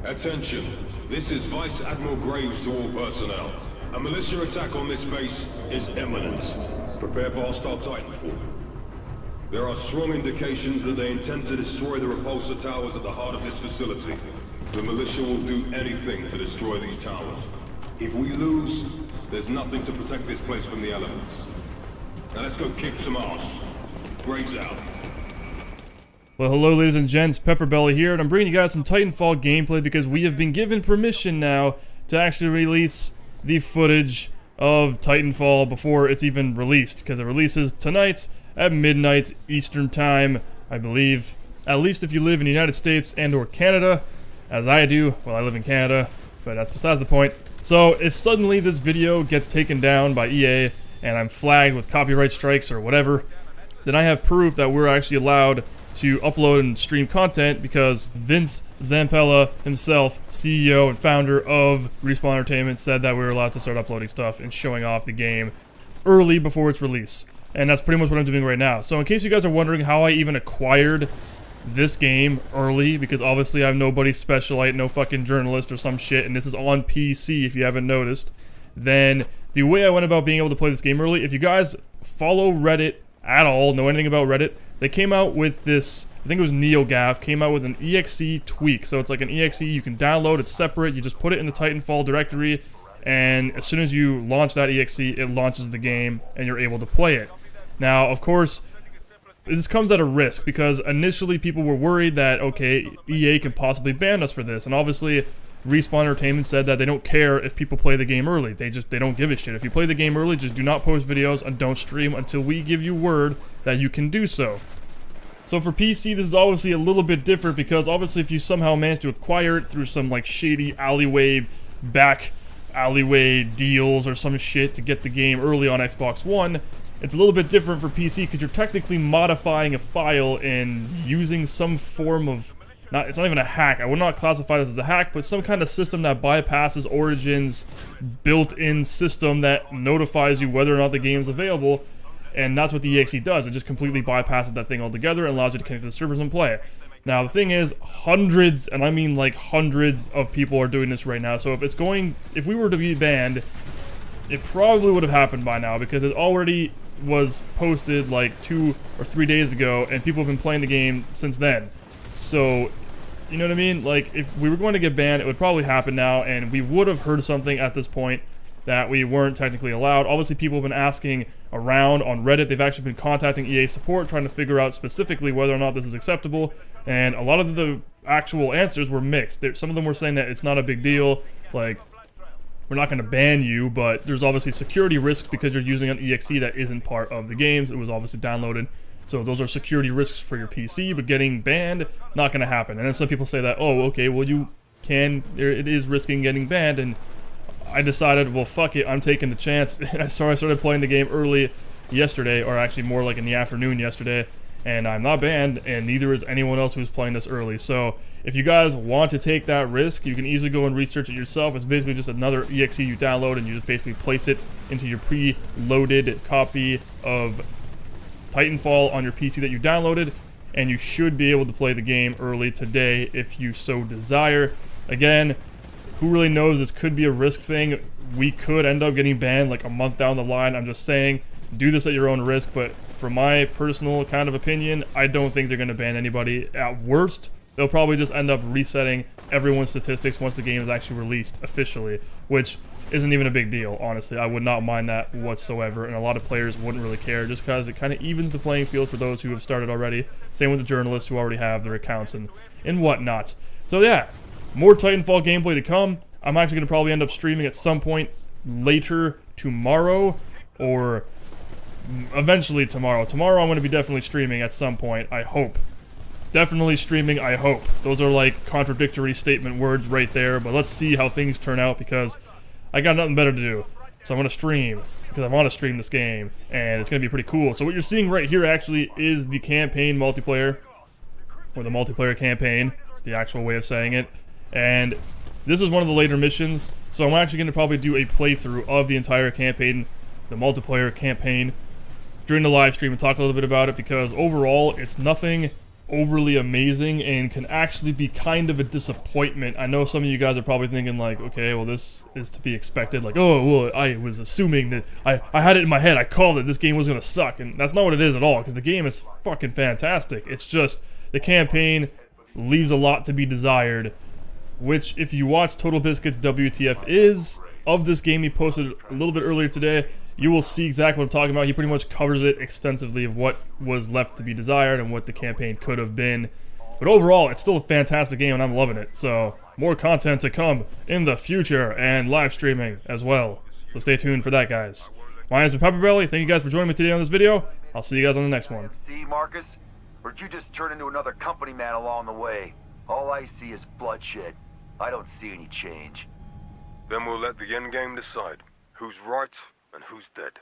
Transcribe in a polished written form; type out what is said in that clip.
Attention, this is Vice Admiral Graves to all personnel. A militia attack on this base is imminent. Prepare for hostile Titanfall. There are strong indications that they intend to destroy the repulsor towers at the heart of this facility. The militia will do anything to destroy these towers. If we lose, there's nothing to protect this place from the elements. Now let's go kick some ass. Graves out. Well, hello ladies and gents, PepperBelly here, and I'm bringing you guys some Titanfall gameplay because we have been given permission now to actually release the footage of Titanfall before it's even released, because it releases tonight at midnight Eastern Time, I believe. At least if you live in the United States and or Canada, as I do. Well, I live in Canada, but that's besides the point. So if suddenly this video gets taken down by EA and I'm flagged with copyright strikes or whatever, then I have proof that we're actually allowed to upload and stream content because Vince Zampella himself, CEO and founder of Respawn Entertainment, said that we were allowed to start uploading stuff and showing off the game early before its release. And that's pretty much what I'm doing right now. So in case you guys are wondering how I even acquired this game early, because obviously I'm nobody's specialite, no fucking journalist or some shit, and this is on PC if you haven't noticed, then the way I went about being able to play this game early, if you guys follow Reddit at all, know anything about Reddit, they came out with this, I think it was NeoGAF, came out with an EXE tweak. So it's like an EXE you can download, it's separate, you just put it in the Titanfall directory, and as soon as you launch that EXE, it launches the game, and you're able to play it. Now, of course, this comes at a risk, because initially people were worried that, okay, EA can possibly ban us for this, and obviously Respawn Entertainment said that they don't care if people play the game early. They don't give a shit. If you play the game early, just do not post videos and don't stream until we give you word that you can do so. So for PC, this is obviously a little bit different, because obviously if you somehow manage to acquire it through some like shady back alleyway deals or some shit to get the game early on Xbox One, it's a little bit different for PC because you're technically modifying a file and using some form of, it's not even a hack, I would not classify this as a hack, but some kind of system that bypasses Origin's built-in system that notifies you whether or not the game is available, and that's what the EXE does. It just completely bypasses that thing altogether and allows you to connect to the servers and play. Now the thing is, hundreds, and I mean like hundreds of people are doing this right now, so if we were to be banned, it probably would have happened by now, because it already was posted like 2 or 3 days ago, and people have been playing the game since then. So, you know what I mean? Like, if we were going to get banned, it would probably happen now, and we would have heard something at this point that we weren't technically allowed. Obviously, people have been asking around on Reddit. They've actually been contacting EA support, trying to figure out specifically whether or not this is acceptable, and a lot of the actual answers were mixed. Some of them were saying that it's not a big deal, like, we're not going to ban you, but there's obviously security risks because you're using an EXE that isn't part of the games. It was obviously downloaded. So those are security risks for your PC, but getting banned, not going to happen. And then some people say that, oh, okay, well it is risking getting banned, and I decided, well, fuck it, I'm taking the chance. So I started playing the game early yesterday, or actually more like in the afternoon yesterday, and I'm not banned, and neither is anyone else who's playing this early. So if you guys want to take that risk, you can easily go and research it yourself. It's basically just another EXE you download, and you just basically place it into your pre-loaded copy of Titanfall on your PC that you downloaded, and you should be able to play the game early today if you so desire. Again, who really knows? This could be a risk thing. We could end up getting banned like a month down the line. I'm just saying, do this at your own risk, but from my personal kind of opinion, I don't think they're going to ban anybody. At worst, they'll probably just end up resetting everyone's statistics once the game is actually released officially, which isn't even a big deal, honestly. I would not mind that whatsoever, and a lot of players wouldn't really care, just because it kind of evens the playing field for those who have started already. Same with the journalists who already have their accounts and whatnot. So yeah, more Titanfall gameplay to come. I'm actually going to probably end up streaming at some point later tomorrow, or eventually tomorrow. Tomorrow I'm going to be definitely streaming at some point, I hope. Definitely streaming, I hope. Those are like contradictory statement words right there, but let's see how things turn out, because I got nothing better to do. So I'm going to stream, because I want to stream this game, and it's going to be pretty cool. So what you're seeing right here actually is the campaign multiplayer, or the multiplayer campaign. It's the actual way of saying it. And this is one of the later missions, so I'm actually going to probably do a playthrough of the entire campaign, the multiplayer campaign, during the live stream and talk a little bit about it, because overall it's nothing overly amazing and can actually be kind of a disappointment. I know some of you guys are probably thinking like, okay, well this is to be expected. Like, oh, well, I was assuming that I had it in my head. I called it. This game was gonna suck, and that's not what it is at all. Because the game is fucking fantastic. It's just the campaign leaves a lot to be desired. Which, if you watch Total Biscuit's WTF is of this game he posted a little bit earlier today, you will see exactly what I'm talking about. He pretty much covers it extensively of what was left to be desired and what the campaign could have been. But overall, it's still a fantastic game and I'm loving it. So, more content to come in the future and live streaming as well. So stay tuned for that, guys. My name's PepperBelly. Thank you guys for joining me today on this video. I'll see you guys on the next one. See, Marcus? Or did you just turn into another company man along the way? All I see is bloodshed. I don't see any change. Then we'll let the endgame decide who's right and who's dead.